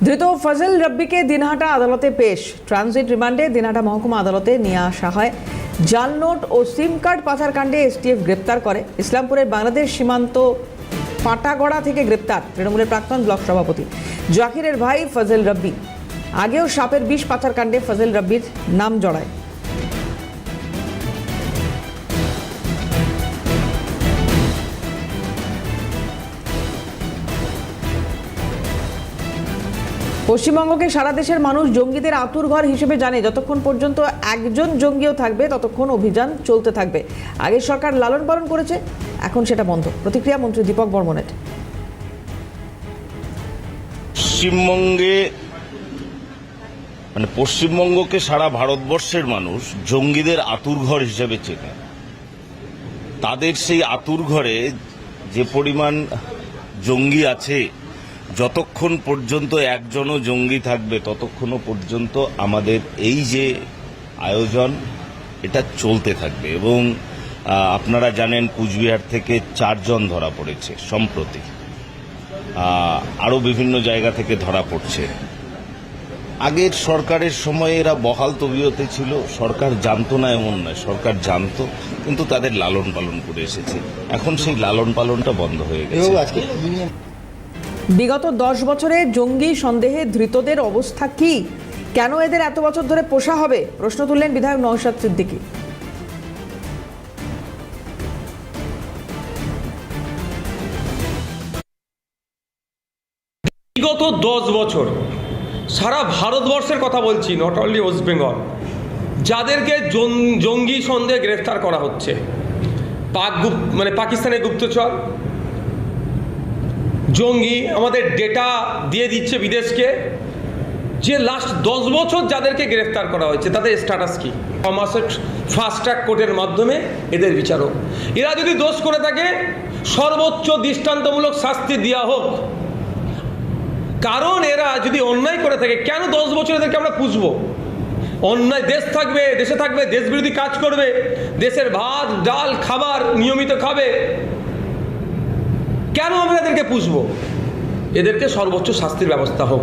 ধৃত ফজল রব্বিকে দিনহাটা আদালতে পেশ। ট্রানজিট রিমান্ডে দিনহাটা মহকুমা আদালতে নিয়ে আসা হয়। জাল নোট ও সিম কার্ড পাচারকাণ্ডে এসটিএফ গ্রেপ্তার করে। ইসলামপুরের বাংলাদেশ সীমান্ত পাটাগড়া থেকে গ্রেপ্তার তৃণমূলের প্রাক্তন ব্লক সভাপতি জাকিরের ভাই ফজল রব্বি। আগেও সাপের বিষ পাচারকাণ্ডে ফজল রব্বির নাম জড়ায়। পশ্চিমবঙ্গকে সারা দেশের মানুষ জঙ্গিদের আতুরঘর হিসেবে জানে। যতক্ষণ পর্যন্ত একজন জঙ্গিও থাকবে ততক্ষণ অভিযান চলতে থাকবে। আগের সরকার লালন পালন করেছে, এখন সেটা বন্ধ। প্রতিক্রিয়া মন্ত্রী দীপক বর্মনের। পশ্চিমবঙ্গকে সারা ভারতবর্ষের মানুষ জঙ্গিদের আতুরঘর হিসেবে চেনে। তাদের সেই আতুরঘরে যে পরিমাণ জঙ্গি আছে, যতক্ষণ পর্যন্ত একজনও জঙ্গি থাকবে ততক্ষণও পর্যন্ত আমাদের এই যে আয়োজন এটা চলতে থাকবে। এবং আপনারা জানেন কুচবিহার থেকে 4 জন ধরা পড়েছে সম্প্রতি, আরও বিভিন্ন জায়গা থেকে ধরা পড়ছে। আগের সরকারের সময় এরা বহাল তবিয়তে ছিল, সরকার জানতো না এমন নয়, সরকার জানতো, কিন্তু তাদের লালন পালন করে এসেছে। এখন সেই লালন পালনটা বন্ধ হয়ে গেছে। বিগত 10 বছরে জঙ্গি সন্দেহে ধৃতদের অবস্থা কি? কেন এদের এত বছর ধরে পোষা হবে? প্রশ্ন তুললেন বিধায়ক নওশাদ সিদ্দিকী। বিগত 10 বছর সারা ভারতবর্ষের কথা বলছি, নট অনলি ওয়েস্ট বেঙ্গল, যাদেরকে জঙ্গি সন্দেহে গ্রেফতার করা হচ্ছে, পাকিস্তানের গুপ্তচর জঙ্গি আমাদের ডেটা দিয়ে দিচ্ছে বিদেশকে, যে লাস্ট 10 বছর যাদেরকে গ্রেফতার করা হয়েছে তাদের স্ট্যাটাস কি? কমার্সের ফাস্ট ট্র্যাক কোর্টের মাধ্যমে এদের বিচার হোক। এরা যদি দোষ করে থাকে সর্বোচ্চ দৃষ্টান্তমূলক শাস্তি দেওয়া হোক। কারণ এরা যদি অন্যায় করে থাকে, কেন 10 বছর এদেরকে আমরা পুষবো? অন্যায় দেশে থাকবে, দেশ বিরোধী কাজ করবে, দেশের ভাত ডাল খাবার নিয়মিত খাবে, কেন আমরা এদেরকে পুষবো? এদেরকে সর্বোচ্চ শাস্তির ব্যবস্থা হোক।